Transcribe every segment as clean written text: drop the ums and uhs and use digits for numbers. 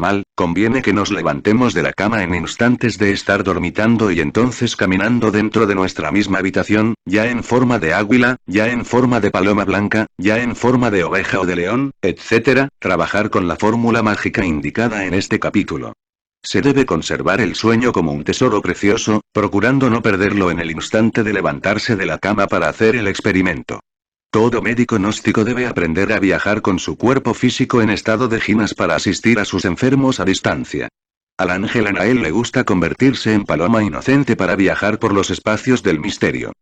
normal, conviene que nos levantemos de la cama en instantes de estar dormitando y entonces caminando dentro de nuestra misma habitación, ya en forma de águila, ya en forma de paloma blanca, ya en forma de oveja o de león, etc., trabajar con la fórmula mágica indicada en este capítulo. Se debe conservar el sueño como un tesoro precioso, procurando no perderlo en el instante de levantarse de la cama para hacer el experimento. Todo médico gnóstico debe aprender a viajar con su cuerpo físico en estado de jinas para asistir a sus enfermos a distancia. Al ángel Anael le gusta convertirse en paloma inocente para viajar por los espacios del misterio.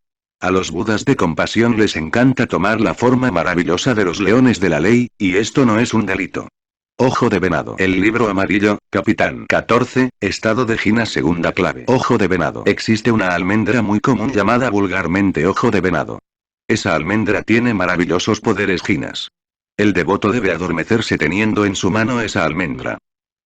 A los budas de compasión les encanta tomar la forma maravillosa de los leones de la ley, y esto no es un delito. Ojo de venado. El libro amarillo, Capitán 14, estado de jinas segunda clave. Ojo de venado. Existe una almendra muy común llamada vulgarmente ojo de venado. Esa almendra tiene maravillosos poderes jinas. El devoto debe adormecerse teniendo en su mano esa almendra.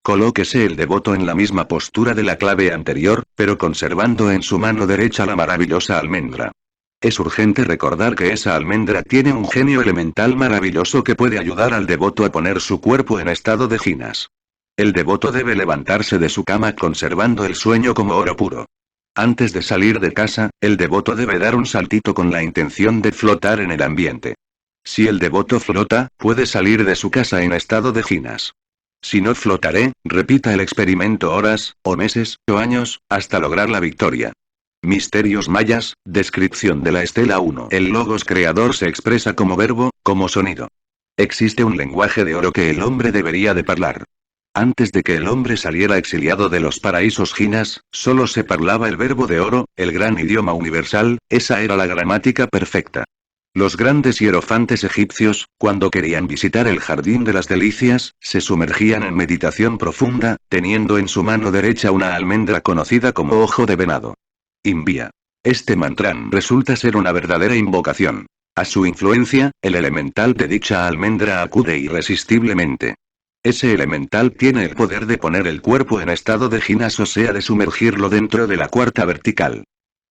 Colóquese el devoto en la misma postura de la clave anterior, pero conservando en su mano derecha la maravillosa almendra. Es urgente recordar que esa almendra tiene un genio elemental maravilloso que puede ayudar al devoto a poner su cuerpo en estado de jinas. El devoto debe levantarse de su cama conservando el sueño como oro puro. Antes de salir de casa, el devoto debe dar un saltito con la intención de flotar en el ambiente. Si el devoto flota, puede salir de su casa en estado de jinas. Si no flotaré, repita el experimento horas, o meses, o años, hasta lograr la victoria. Misterios mayas, descripción de la estela 1. El logos creador se expresa como verbo, como sonido. Existe un lenguaje de oro que el hombre debería de hablar. Antes de que el hombre saliera exiliado de los paraísos jinas, solo se parlaba el verbo de oro, el gran idioma universal, esa era la gramática perfecta. Los grandes hierofantes egipcios, cuando querían visitar el jardín de las delicias, se sumergían en meditación profunda, teniendo en su mano derecha una almendra conocida como ojo de venado. Invia. Este mantrán resulta ser una verdadera invocación. A su influencia, el elemental de dicha almendra acude irresistiblemente. Ese elemental tiene el poder de poner el cuerpo en estado de jinas, o sea, de sumergirlo dentro de la cuarta vertical.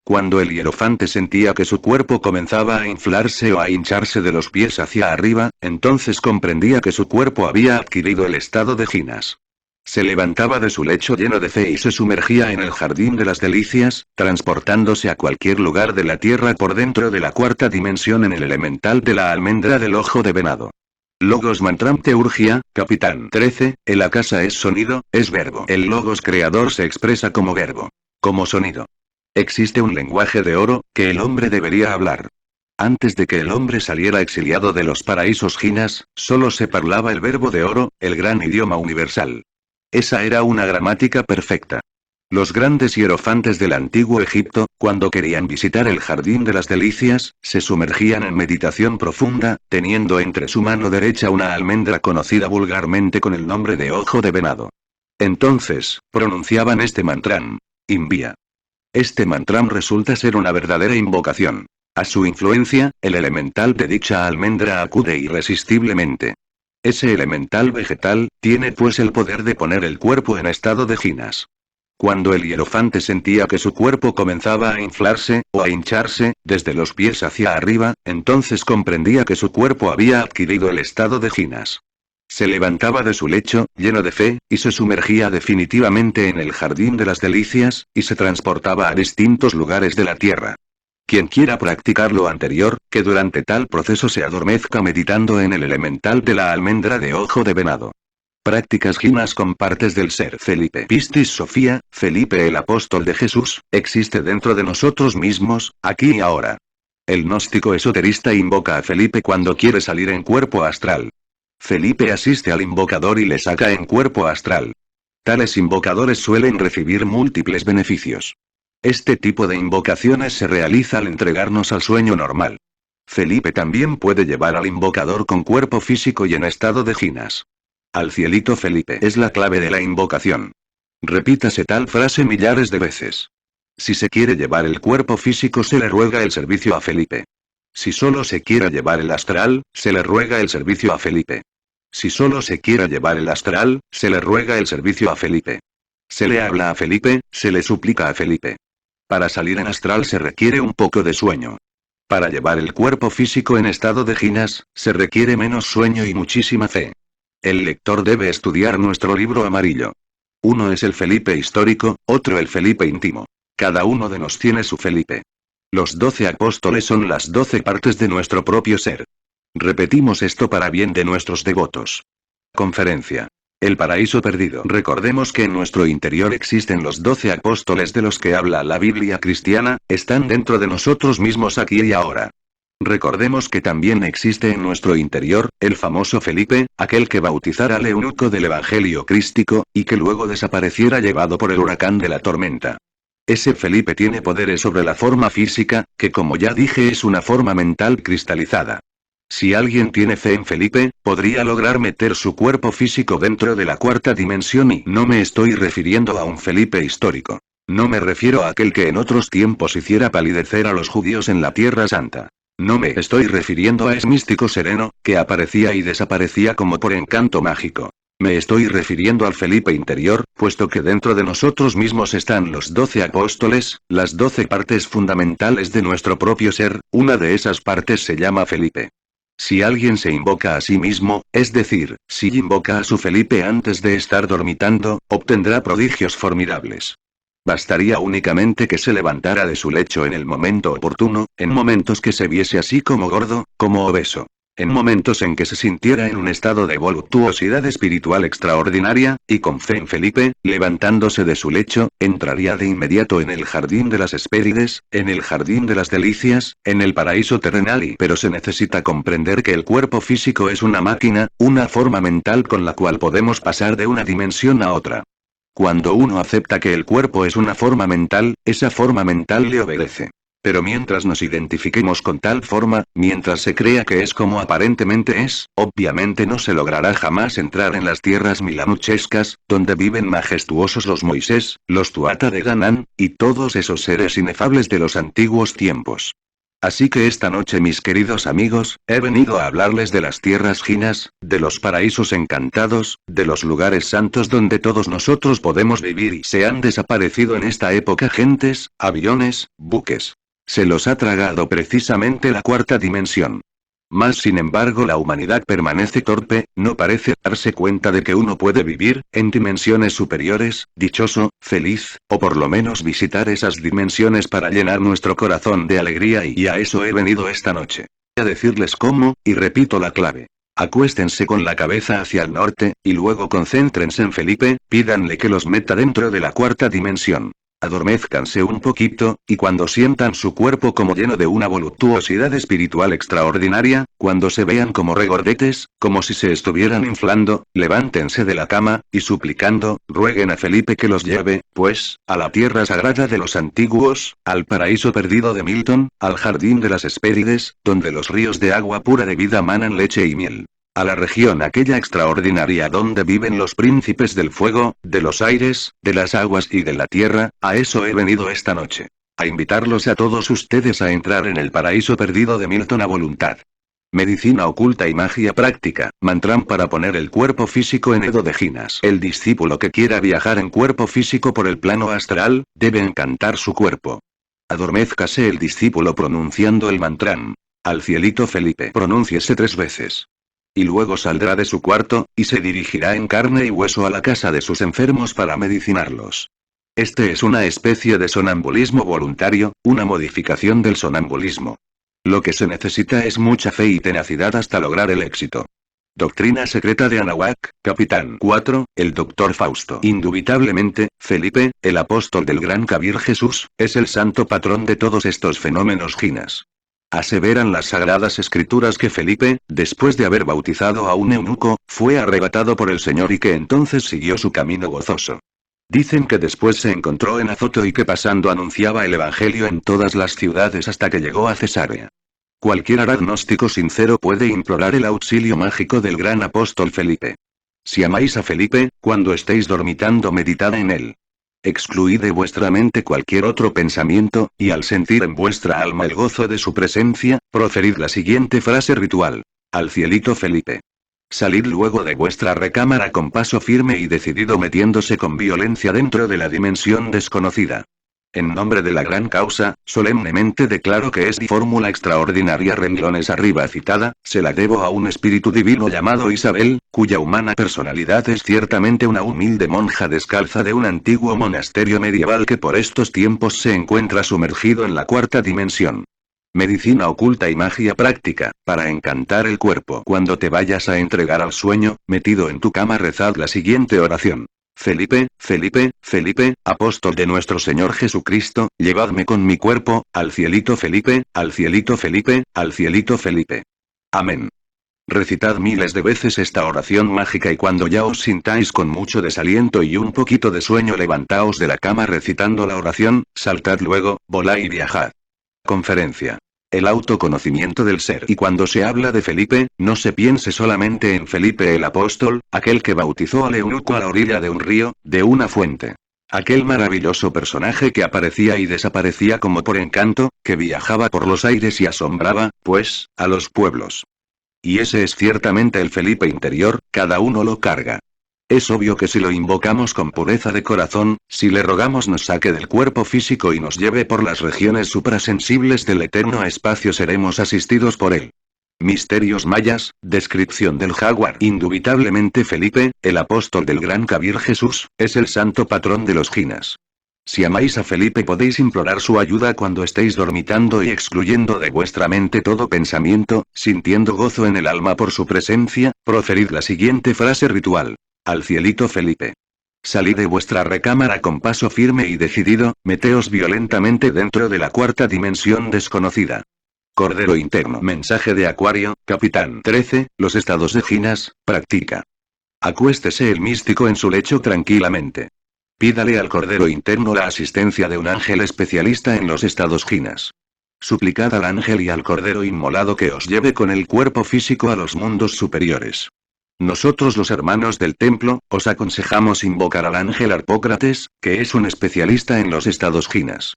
Cuando el hierofante sentía que su cuerpo comenzaba a inflarse o a hincharse de los pies hacia arriba, entonces comprendía que su cuerpo había adquirido el estado de jinas. Se levantaba de su lecho lleno de fe y se sumergía en el jardín de las delicias, transportándose a cualquier lugar de la tierra por dentro de la cuarta dimensión en el elemental de la almendra del ojo de venado. Logos mantram teurgia, Capitán 13, el akasa es sonido, es verbo. El logos creador se expresa como verbo. Como sonido. Existe un lenguaje de oro, que el hombre debería hablar. Antes de que el hombre saliera exiliado de los paraísos jinas, solo se parlaba el verbo de oro, el gran idioma universal. Esa era una gramática perfecta. Los grandes hierofantes del antiguo Egipto, cuando querían visitar el jardín de las delicias, se sumergían en meditación profunda, teniendo entre su mano derecha una almendra conocida vulgarmente con el nombre de ojo de venado. Entonces, pronunciaban este mantrán. Invia. Este mantrán resulta ser una verdadera invocación. A su influencia, el elemental de dicha almendra acude irresistiblemente. Ese elemental vegetal, tiene pues el poder de poner el cuerpo en estado de jinas. Cuando el hierofante sentía que su cuerpo comenzaba a inflarse, o a hincharse, desde los pies hacia arriba, entonces comprendía que su cuerpo había adquirido el estado de jinas. Se levantaba de su lecho, lleno de fe, y se sumergía definitivamente en el jardín de las delicias, y se transportaba a distintos lugares de la tierra. Quien quiera practicar lo anterior, que durante tal proceso se adormezca meditando en el elemental de la almendra de ojo de venado. Prácticas jinas con partes del ser. Felipe Pistis Sofía, Felipe el apóstol de Jesús, existe dentro de nosotros mismos, aquí y ahora. El gnóstico esoterista invoca a Felipe cuando quiere salir en cuerpo astral. Felipe asiste al invocador y le saca en cuerpo astral. Tales invocadores suelen recibir múltiples beneficios. Este tipo de invocaciones se realiza al entregarnos al sueño normal. Felipe también puede llevar al invocador con cuerpo físico y en estado de jinas. Al cielito Felipe es la clave de la invocación. Repítase tal frase millares de veces. Si se quiere llevar el cuerpo físico, se le ruega el servicio a Felipe. Si solo se quiere llevar el astral, se le ruega el servicio a Felipe. Si solo se quiere llevar el astral, se le ruega el servicio a Felipe. Se le habla a Felipe, se le suplica a Felipe. Para salir en astral se requiere un poco de sueño. Para llevar el cuerpo físico en estado de jinas, se requiere menos sueño y muchísima fe. El lector debe estudiar nuestro libro amarillo. Uno es el Felipe histórico, otro el Felipe íntimo. Cada uno de nos tiene su Felipe. Los 12 apóstoles son las 12 partes de nuestro propio ser. Repetimos esto para bien de nuestros devotos. Conferencia. El paraíso perdido. Recordemos que en nuestro interior existen los 12 apóstoles de los que habla la Biblia cristiana, están dentro de nosotros mismos aquí y ahora. Recordemos que también existe en nuestro interior, el famoso Felipe, aquel que bautizara al eunuco del Evangelio crístico, y que luego desapareciera llevado por el huracán de la tormenta. Ese Felipe tiene poderes sobre la forma física, que como ya dije es una forma mental cristalizada. Si alguien tiene fe en Felipe, podría lograr meter su cuerpo físico dentro de la cuarta dimensión y no me estoy refiriendo a un Felipe histórico. No me refiero a aquel que en otros tiempos hiciera palidecer a los judíos en la Tierra Santa. No me estoy refiriendo a ese místico sereno, que aparecía y desaparecía como por encanto mágico. Me estoy refiriendo al Felipe interior, puesto que dentro de nosotros mismos están los 12 apóstoles, las 12 partes fundamentales de nuestro propio ser, una de esas partes se llama Felipe. Si alguien se invoca a sí mismo, es decir, si invoca a su Felipe antes de estar dormitando, obtendrá prodigios formidables. Bastaría únicamente que se levantara de su lecho en el momento oportuno, en momentos que se viese así como gordo, como obeso. En momentos en que se sintiera en un estado de voluptuosidad espiritual extraordinaria, y con fe en Felipe, levantándose de su lecho, entraría de inmediato en el jardín de las Hespérides, en el jardín de las delicias, en el paraíso terrenal pero se necesita comprender que el cuerpo físico es una máquina, una forma mental con la cual podemos pasar de una dimensión a otra. Cuando uno acepta que el cuerpo es una forma mental, esa forma mental le obedece. Pero mientras nos identifiquemos con tal forma, mientras se crea que es como aparentemente es, obviamente no se logrará jamás entrar en las tierras milanuchescas, donde viven majestuosos los Moisés, los Tuatha de Danann, y todos esos seres inefables de los antiguos tiempos. Así que esta noche, mis queridos amigos, he venido a hablarles de las tierras jinas, de los paraísos encantados, de los lugares santos donde todos nosotros podemos vivir y se han desaparecido en esta época gentes, aviones, buques. Se los ha tragado precisamente la cuarta dimensión. Mas sin embargo la humanidad permanece torpe, no parece darse cuenta de que uno puede vivir, en dimensiones superiores, dichoso, feliz, o por lo menos visitar esas dimensiones para llenar nuestro corazón de alegría y a eso he venido esta noche. A decirles cómo, y repito la clave. Acuéstense con la cabeza hacia el norte, y luego concéntrense en Felipe, pídanle que los meta dentro de la cuarta dimensión. Adormézcanse un poquito, y cuando sientan su cuerpo como lleno de una voluptuosidad espiritual extraordinaria, cuando se vean como regordetes, como si se estuvieran inflando, levántense de la cama, y suplicando, rueguen a Felipe que los lleve, pues, a la tierra sagrada de los antiguos, al paraíso perdido de Milton, al jardín de las Hespérides, donde los ríos de agua pura de vida manan leche y miel. A la región aquella extraordinaria donde viven los príncipes del fuego, de los aires, de las aguas y de la tierra, a eso he venido esta noche. A invitarlos a todos ustedes a entrar en el paraíso perdido de Milton a voluntad. Medicina oculta y magia práctica, mantram para poner el cuerpo físico en Edo de Ginas. El discípulo que quiera viajar en cuerpo físico por el plano astral, debe encantar su cuerpo. Adormézcase el discípulo pronunciando el mantram. Al cielito Felipe, pronúnciese 3 veces. Y luego saldrá de su cuarto, y se dirigirá en carne y hueso a la casa de sus enfermos para medicinarlos. Este es una especie de sonambulismo voluntario, una modificación del sonambulismo. Lo que se necesita es mucha fe y tenacidad hasta lograr el éxito. Doctrina secreta de Anahuac, Capitán 4, el Dr. Fausto. Indubitablemente, Felipe, el apóstol del Gran Kabir Jesús, es el santo patrón de todos estos fenómenos jinas. Aseveran las sagradas escrituras que Felipe, después de haber bautizado a un eunuco, fue arrebatado por el Señor y que entonces siguió su camino gozoso. Dicen que después se encontró en Azoto y que pasando anunciaba el Evangelio en todas las ciudades hasta que llegó a Cesarea. Cualquier agnóstico sincero puede implorar el auxilio mágico del gran apóstol Felipe. Si amáis a Felipe, cuando estéis dormitando meditad en él. Excluid de vuestra mente cualquier otro pensamiento, y al sentir en vuestra alma el gozo de su presencia, proferid la siguiente frase ritual. Al cielito Felipe. Salid luego de vuestra recámara con paso firme y decidido metiéndose con violencia dentro de la dimensión desconocida. En nombre de la gran causa, solemnemente declaro que esta fórmula extraordinaria renglones arriba citada, se la debo a un espíritu divino llamado Isabel, cuya humana personalidad es ciertamente una humilde monja descalza de un antiguo monasterio medieval que por estos tiempos se encuentra sumergido en la cuarta dimensión. Medicina oculta y magia práctica, para encantar el cuerpo. Cuando te vayas a entregar al sueño, metido en tu cama rezad la siguiente oración. Felipe, Felipe, Felipe, apóstol de nuestro Señor Jesucristo, llevadme con mi cuerpo, al cielito Felipe, al cielito Felipe, al cielito Felipe. Amén. Recitad miles de veces esta oración mágica y cuando ya os sintáis con mucho desaliento y un poquito de sueño levantaos de la cama recitando la oración, saltad luego, volad y viajad. Conferencia. El autoconocimiento del ser. Y cuando se habla de Felipe, no se piense solamente en Felipe el apóstol, aquel que bautizó al eunuco a la orilla de un río, de una fuente. Aquel maravilloso personaje que aparecía y desaparecía como por encanto, que viajaba por los aires y asombraba, pues, a los pueblos. Y ese es ciertamente el Felipe interior, cada uno lo carga. Es obvio que si lo invocamos con pureza de corazón, si le rogamos nos saque del cuerpo físico y nos lleve por las regiones suprasensibles del eterno espacio seremos asistidos por él. Misterios mayas, descripción del jaguar. Indubitablemente Felipe, el apóstol del gran Kabir Jesús, es el santo patrón de los jinas. Si amáis a Felipe podéis implorar su ayuda cuando estéis dormitando y excluyendo de vuestra mente todo pensamiento, sintiendo gozo en el alma por su presencia, proferid la siguiente frase ritual. Al cielito Felipe. Salid de vuestra recámara con paso firme y decidido, meteos violentamente dentro de la cuarta dimensión desconocida. Cordero interno. Mensaje de Acuario, Capitán 13, los estados de jinas, practica. Acuéstese el místico en su lecho tranquilamente. Pídale al Cordero interno la asistencia de un ángel especialista en los estados jinas. Suplicad al ángel y al Cordero inmolado que os lleve con el cuerpo físico a los mundos superiores. Nosotros los hermanos del templo, os aconsejamos invocar al ángel Harpócrates, que es un especialista en los estados jinas.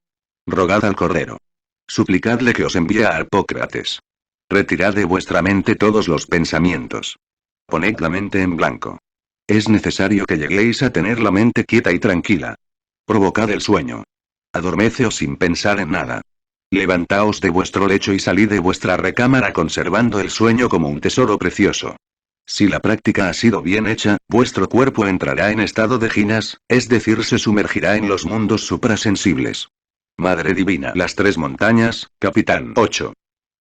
Rogad al Cordero. Suplicadle que os envíe a Harpócrates. Retirad de vuestra mente todos los pensamientos. Poned la mente en blanco. Es necesario que lleguéis a tener la mente quieta y tranquila. Provocad el sueño. Adormeceos sin pensar en nada. Levantaos de vuestro lecho y salid de vuestra recámara conservando el sueño como un tesoro precioso. Si la práctica ha sido bien hecha, vuestro cuerpo entrará en estado de jinas, es decir, se sumergirá en los mundos suprasensibles. Madre Divina. Las tres montañas, Capitán 8.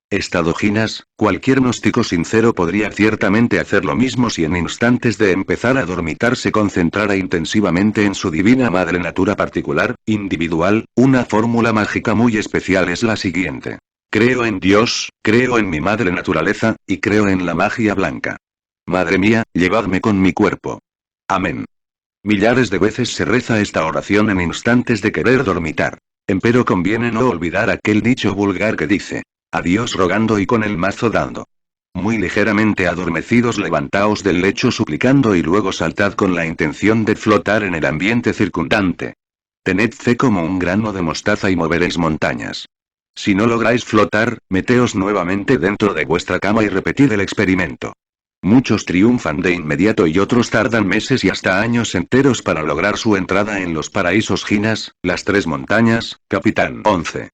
Estado jinas, cualquier gnóstico sincero podría ciertamente hacer lo mismo si en instantes de empezar a dormitar se concentrara intensivamente en su divina madre natura particular, individual. Una fórmula mágica muy especial es la siguiente. Creo en Dios, creo en mi madre naturaleza, y creo en la magia blanca. Madre mía, llevadme con mi cuerpo. Amén. Millares de veces se reza esta oración en instantes de querer dormitar. Empero conviene no olvidar aquel dicho vulgar que dice: a Dios rogando y con el mazo dando. Muy ligeramente adormecidos levantaos del lecho suplicando y luego saltad con la intención de flotar en el ambiente circundante. Tened fe como un grano de mostaza y moveréis montañas. Si no lográis flotar, meteos nuevamente dentro de vuestra cama y repetid el experimento. Muchos triunfan de inmediato y otros tardan meses y hasta años enteros para lograr su entrada en los paraísos jinas, las tres montañas, Capitán 11.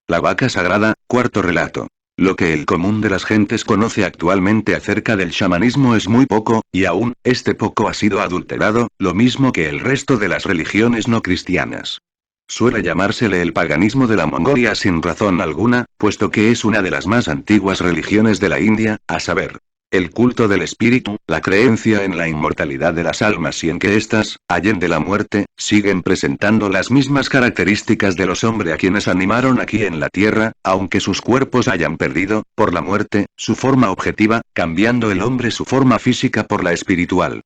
La vaca sagrada, cuarto relato. Lo que el común de las gentes conoce actualmente acerca del chamanismo es muy poco, y aún, este poco ha sido adulterado, lo mismo que el resto de las religiones no cristianas. Suele llamársele el paganismo de la Mongolia sin razón alguna, puesto que es una de las más antiguas religiones de la India, a saber, el culto del espíritu, la creencia en la inmortalidad de las almas y en que éstas, allende la muerte, siguen presentando las mismas características de los hombres a quienes animaron aquí en la tierra, aunque sus cuerpos hayan perdido, por la muerte, su forma objetiva, cambiando el hombre su forma física por la espiritual.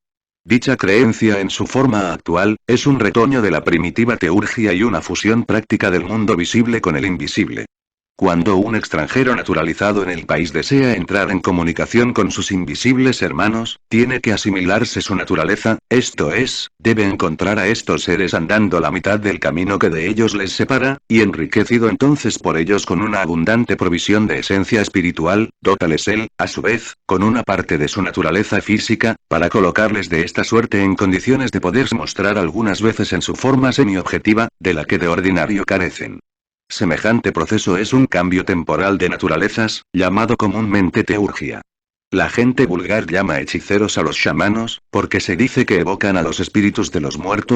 Dicha creencia en su forma actual, es un retoño de la primitiva teurgia y una fusión práctica del mundo visible con el invisible. Cuando un extranjero naturalizado en el país desea entrar en comunicación con sus invisibles hermanos, tiene que asimilarse su naturaleza, esto es, debe encontrar a estos seres andando la mitad del camino que de ellos les separa, y enriquecido entonces por ellos con una abundante provisión de esencia espiritual, dótales él, a su vez, con una parte de su naturaleza física, para colocarles de esta suerte en condiciones de poderse mostrar algunas veces en su forma semi-objetiva, de la que de ordinario carecen. Semejante proceso es un cambio temporal de naturalezas, llamado comúnmente teurgia. La gente vulgar llama hechiceros a los chamanos, porque se dice que evocan a los espíritus de los muertos,